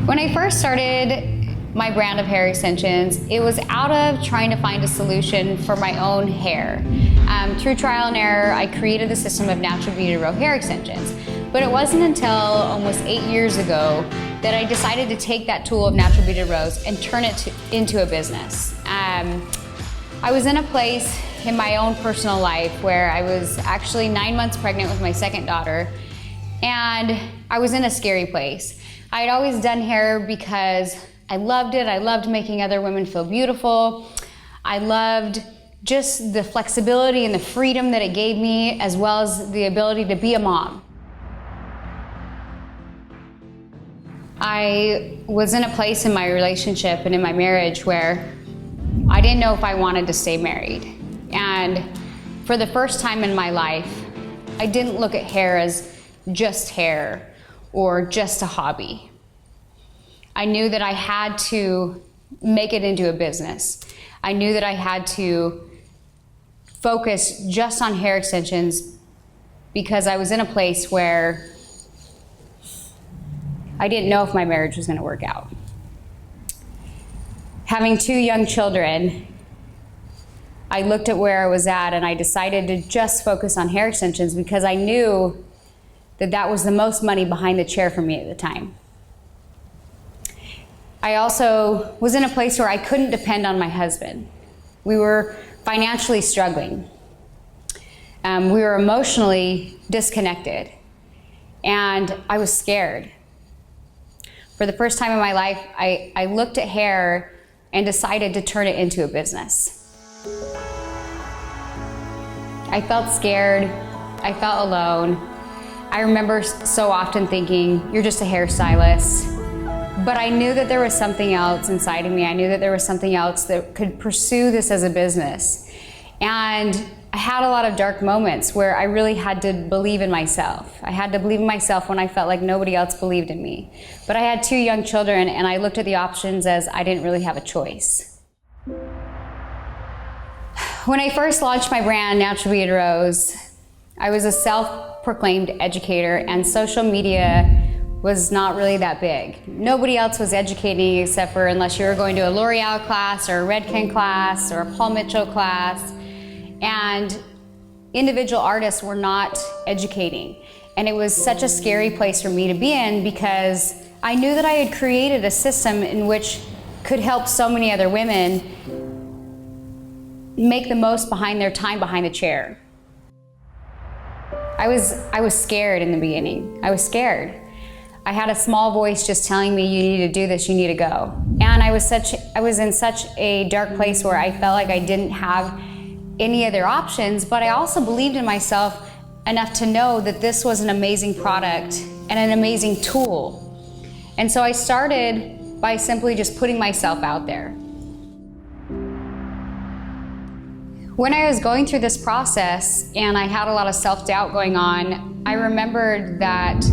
When I first started my brand of hair extensions, it was out of trying to find a solution for my own hair. Through trial and error, I created the system of natural beauty row hair extensions. But it wasn't until almost 8 years ago that I decided to take that tool of natural beauty rows and turn it into a business. I was in a place in my own personal life where I was actually 9 months pregnant with my second daughter, and I was in a scary place. I had always done hair because I loved it. I loved making other women feel beautiful. I loved just the flexibility and the freedom that it gave me, as well as the ability to be a mom. I was in a place in my relationship and in my marriage where I didn't know if I wanted to stay married. And for the first time in my life, I didn't look at hair as just hair or just a hobby. I knew that I had to make it into a business. I knew that I had to focus just on hair extensions because I was in a place where I didn't know if my marriage was going to work out. Having 2 young children, I looked at where I was at and I decided to just focus on hair extensions because I knew that that was the most money behind the chair for me at the time. I also was in a place where I couldn't depend on my husband. We were financially struggling. We were emotionally disconnected, and I was scared. For the first time in my life, I looked at hair and decided to turn it into a business. I felt scared, I felt alone. I remember so often thinking, you're just a hairstylist. But I knew that there was something else inside of me. I knew that there was something else that could pursue this as a business. And I had a lot of dark moments where I really had to believe in myself. I had to believe in myself when I felt like nobody else believed in me. But I had 2 young children, and I looked at the options as I didn't really have a choice. When I first launched my brand, Natural Beauty Rose, I was a self-proclaimed educator, and social media was not really that big. Nobody else was educating except for unless you were going to a L'Oreal class or a Redken class or a Paul Mitchell class. And individual artists were not educating. And it was such a scary place for me to be in because I knew that I had created a system in which could help so many other women make the most behind their time behind the chair. I was scared in the beginning. I was scared. I had a small voice just telling me, you need to do this, you need to go. And I was in such a dark place where I felt like I didn't have any other options, but I also believed in myself enough to know that this was an amazing product and an amazing tool. And so I started by simply just putting myself out there. When I was going through this process and I had a lot of self-doubt going on, I remembered that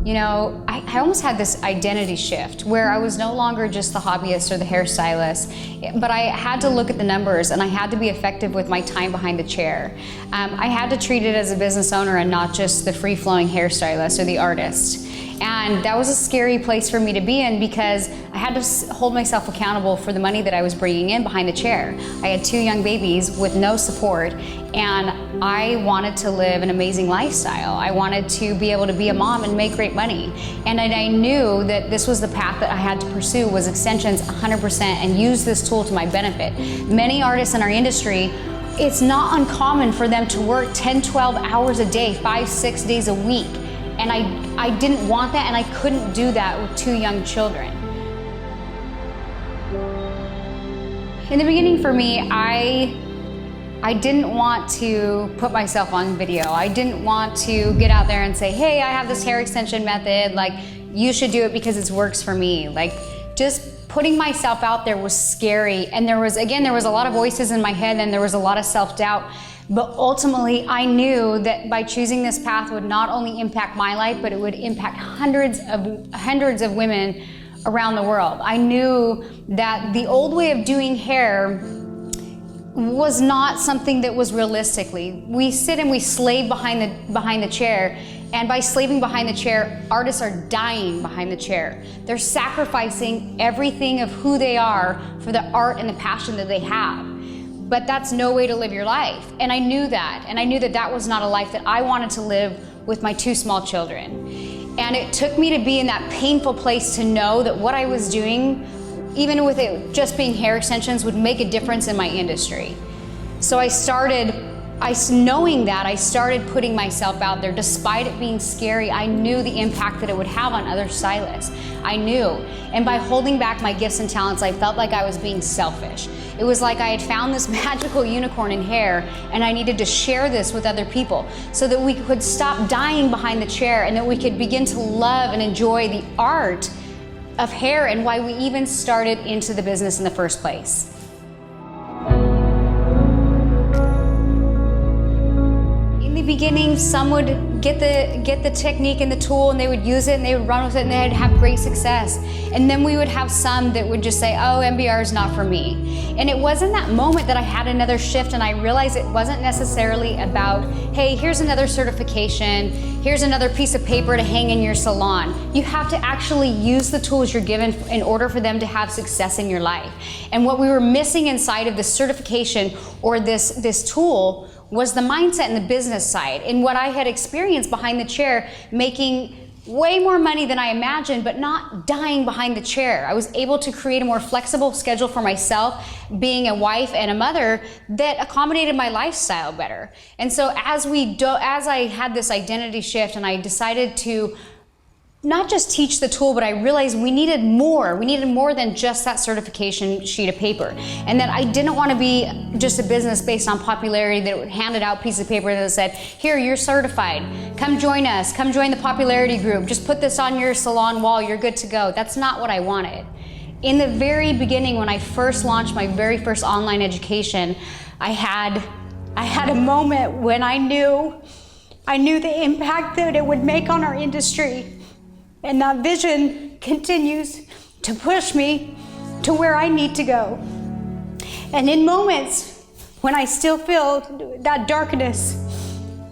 I almost had this identity shift where I was no longer just the hobbyist or the hairstylist, but I had to look at the numbers and I had to be effective with my time behind the chair. I had to treat it as a business owner and not just the free-flowing hairstylist or the artist. And that was a scary place for me to be in because I had to hold myself accountable for the money that I was bringing in behind the chair. I had 2 young babies with no support, and I wanted to live an amazing lifestyle. I wanted to be able to be a mom and make great money. And I knew that this was the path that I had to pursue, was extensions 100%, and use this tool to my benefit. Many artists in our industry, it's not uncommon for them to work 10, 12 hours a day, 5, 6 days a week. And I didn't want that, and I couldn't do that with 2 young children. In the beginning for me, I didn't want to put myself on video. I didn't want to get out there and say, hey, I have this hair extension method, like, you should do it because it works for me. Like, just putting myself out there was scary. And there was a lot of voices in my head, and there was a lot of self-doubt. But ultimately, I knew that by choosing this path would not only impact my life, but it would impact hundreds of women around the world. I knew that the old way of doing hair was not something that was realistically. We sit and we slave behind the chair, And by slaving behind the chair, artists are dying behind the chair. They're sacrificing everything of who they are for the art and the passion that they have. But that's no way to live your life. And I knew that. And I knew that that was not a life that I wanted to live with my 2 small children. And it took me to be in that painful place to know that what I was doing, even with it just being hair extensions, would make a difference in my industry. So knowing that, I started putting myself out there. Despite it being scary, I knew the impact that it would have on other stylists. I knew. And by holding back my gifts and talents, I felt like I was being selfish. It was like I had found this magical unicorn in hair, and I needed to share this with other people so that we could stop dying behind the chair and that we could begin to love and enjoy the art of hair and why we even started into the business in the first place. Beginning, some would get the technique and the tool and they would use it and they would run with it and they'd have great success. And then we would have some that would just say, oh, MBR is not for me. And it wasn't that moment that I had another shift and I realized it wasn't necessarily about, hey, here's another certification, here's another piece of paper to hang in your salon. You have to actually use the tools you're given in order for them to have success in your life. And what we were missing inside of this certification or this tool was the mindset and the business side. And what I had experienced behind the chair, making way more money than I imagined, but not dying behind the chair. I was able to create a more flexible schedule for myself, being a wife and a mother, that accommodated my lifestyle better. And so as I had this identity shift and I decided to not just teach the tool, but I realized we needed more. We needed more than just that certification sheet of paper. And that I didn't want to be just a business based on popularity that handed out pieces of paper that said, here, you're certified. Come join us. Come join the popularity group. Just put this on your salon wall. You're good to go. That's not what I wanted. In the very beginning, when I first launched my very first online education, I had a moment when I knew the impact that it would make on our industry. And that vision continues to push me to where I need to go. And in moments when I still feel that darkness,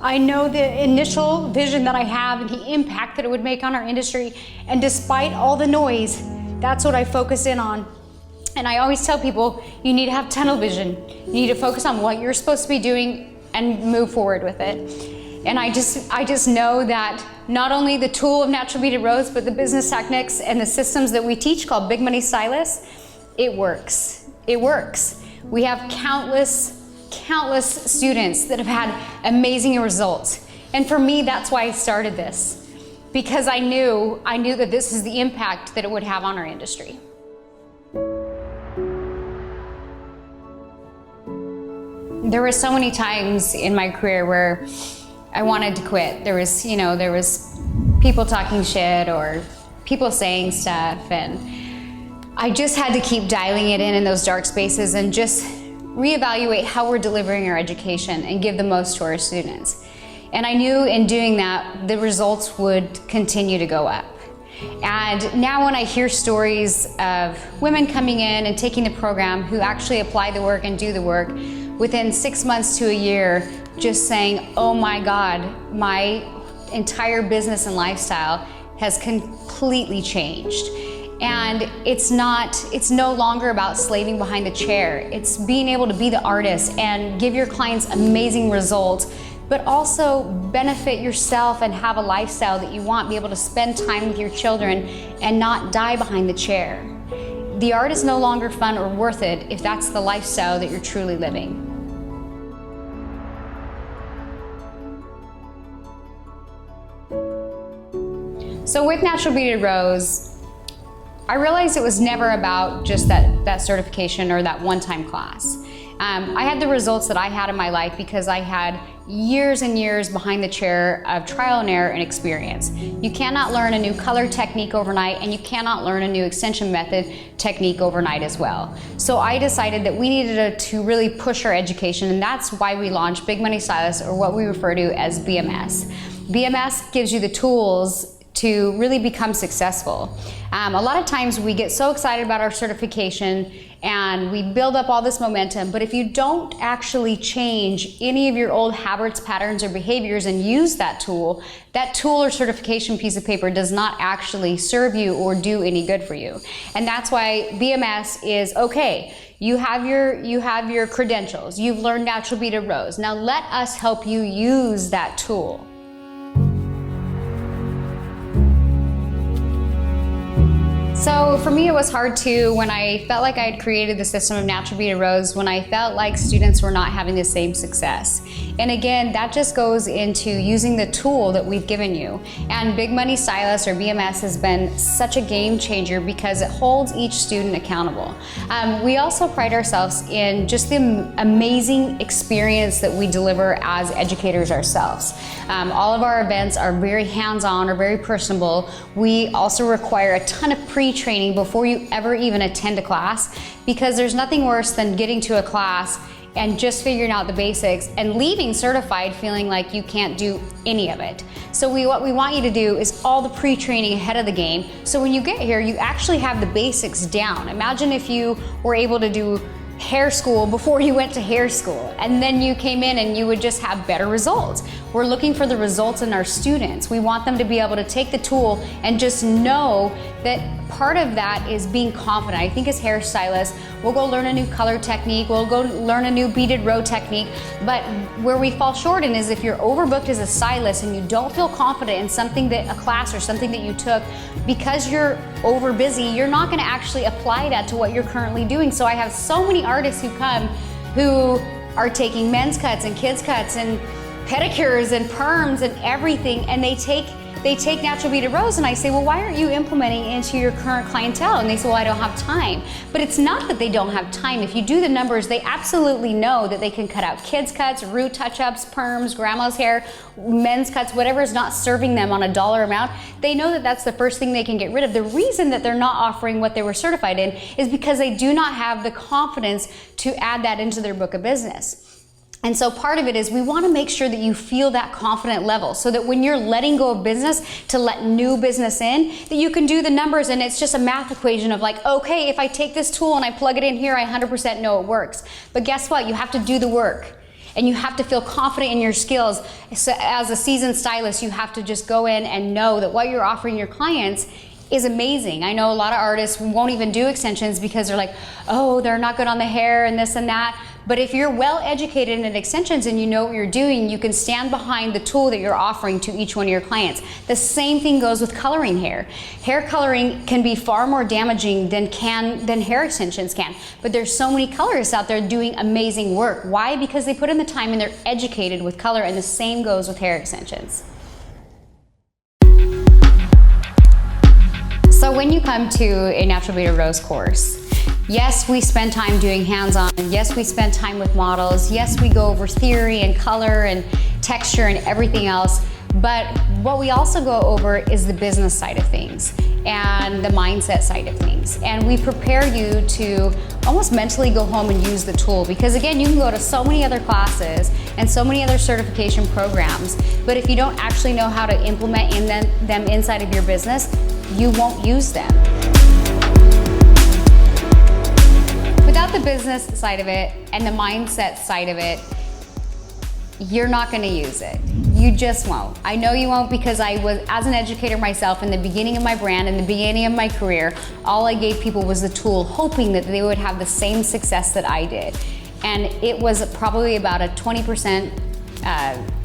I know the initial vision that I have and the impact that it would make on our industry. And despite all the noise, that's what I focus in on. And I always tell people, you need to have tunnel vision. You need to focus on what you're supposed to be doing and move forward with it. And I just know that not only the tool of natural beaded rose, but the business techniques and the systems that we teach called Big Money Stylists, it works. It works. We have countless students that have had amazing results. And for me, that's why I started this, because I knew that this is the impact that it would have on our industry. There were so many times in my career where I wanted to quit. There was people talking shit or people saying stuff, and I just had to keep dialing it in those dark spaces and just reevaluate how we're delivering our education and give the most to our students. And I knew in doing that, the results would continue to go up. And now when I hear stories of women coming in and taking the program who actually apply the work and do the work, within 6 months to a year, just saying, oh my God, my entire business and lifestyle has completely changed. And it's no longer about slaving behind the chair. It's being able to be the artist and give your clients amazing results, but also benefit yourself and have a lifestyle that you want, be able to spend time with your children and not die behind the chair. The art is no longer fun or worth it if that's the lifestyle that you're truly living. So with Natural Beaded Rose, I realized it was never about just that certification or that one-time class. I had the results that I had in my life because I had years and years behind the chair of trial and error and experience. You cannot learn a new color technique overnight, and you cannot learn a new extension method technique overnight as well. So I decided that we needed to really push our education, and that's why we launched Big Money Stylists, or what we refer to as BMS. BMS gives you the tools to really become successful. A lot of times we get so excited about our certification and we build up all this momentum, but if you don't actually change any of your old habits, patterns, or behaviors and use that tool or certification piece of paper does not actually serve you or do any good for you. And that's why BMS is okay. You have your credentials. You've learned natural beaded rose. Now let us help you use that tool. So for me, it was hard too when I felt like I had created the system of natural beaded rose, when I felt like students were not having the same success. And again, that just goes into using the tool that we've given you. And Big Money Stylist, or BMS, has been such a game changer because it holds each student accountable. We also pride ourselves in just the amazing experience that we deliver as educators ourselves. All of our events are very hands-on or very personable. We also require a ton of pre-training before you ever even attend a class, because there's nothing worse than getting to a class and just figuring out the basics and leaving certified feeling like you can't do any of it. So what we want you to do is all the pre-training ahead of the game, so when you get here, you actually have the basics down. Imagine if you were able to do hair school before you went to hair school, and then you came in and you would just have better results. We're looking for the results in our students. We want them to be able to take the tool and just know that part of that is being confident. I think as hairstylists, we'll go learn a new color technique, we'll go learn a new beaded row technique, but where we fall short in is if you're overbooked as a stylist and you don't feel confident in something that a class or something that you took, because you're over busy, you're not gonna actually apply that to what you're currently doing. So I have so many artists who come who are taking men's cuts and kids cuts and pedicures and perms and everything, and they take natural beaded rose, and I say, well, why aren't you implementing it into your current clientele? And they say, well, I don't have time. But it's not that they don't have time. If you do the numbers, they absolutely know that they can cut out kids cuts, root touch-ups, perms, grandma's hair, men's cuts, whatever is not serving them on a dollar amount. They know that that's the first thing they can get rid of. The reason that they're not offering what they were certified in is because they do not have the confidence to add that into their book of business. And so part of it is we want to make sure that you feel that confident level, so that when you're letting go of business to let new business in, that you can do the numbers and it's just a math equation of like, okay, if I take this tool and I plug it in here, I 100% know it works. But guess what? You have to do the work. And you have to feel confident in your skills. So as a seasoned stylist, you have to just go in and know that what you're offering your clients is amazing. I know a lot of artists won't even do extensions because they're like, oh, they're not good on the hair and this and that. But if you're well educated in extensions and you know what you're doing, you can stand behind the tool that you're offering to each one of your clients. The same thing goes with coloring hair. Hair coloring can be far more damaging than hair extensions can. But there's so many colorists out there doing amazing work. Why? Because they put in the time and they're educated with color, and the same goes with hair extensions. So when you come to a natural beaded rose course, yes, we spend time doing hands-on, and yes, we spend time with models, yes, we go over theory and color and texture and everything else, but what we also go over is the business side of things and the mindset side of things. And we prepare you to almost mentally go home and use the tool, because again, you can go to so many other classes and so many other certification programs, but if you don't actually know how to implement them inside of your business, you won't use them. Without the business side of it and the mindset side of it, you're not going to use it. You just won't. I know you won't, because I was, as an educator myself, in the beginning of my brand, in the beginning of my career, all I gave people was the tool, hoping that they would have the same success that I did. And it was probably about a 20%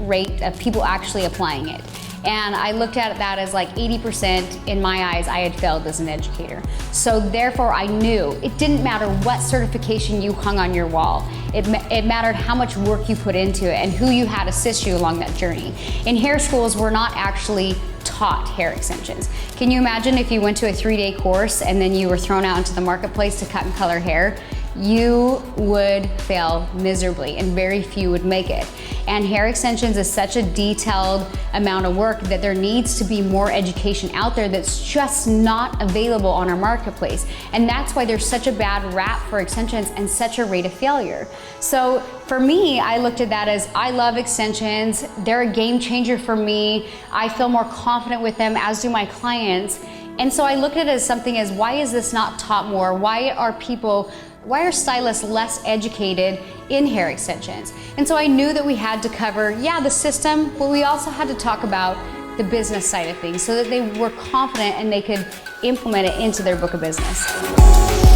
rate of people actually applying it. And I looked at that as like 80% in my eyes I had failed as an educator. So therefore I knew it didn't matter what certification you hung on your wall. It mattered how much work you put into it and who you had assist you along that journey. In hair schools, we're not actually taught hair extensions. Can you imagine if you went to a 3-day course and then you were thrown out into the marketplace to cut and color hair? you would fail miserably and very few would make it. And hair extensions is such a detailed amount of work that there needs to be more education out there that's just not available on our marketplace. And that's why there's such a bad rap for extensions and such a rate of failure. So for me, I looked at that as, I love extensions. They're a game changer for me. I feel more confident with them, as do my clients. And so I look at it as something as, why is this not taught more? Why are stylists less educated in hair extensions? And so I knew that we had to cover, the system, but we also had to talk about the business side of things so that they were confident and they could implement it into their book of business.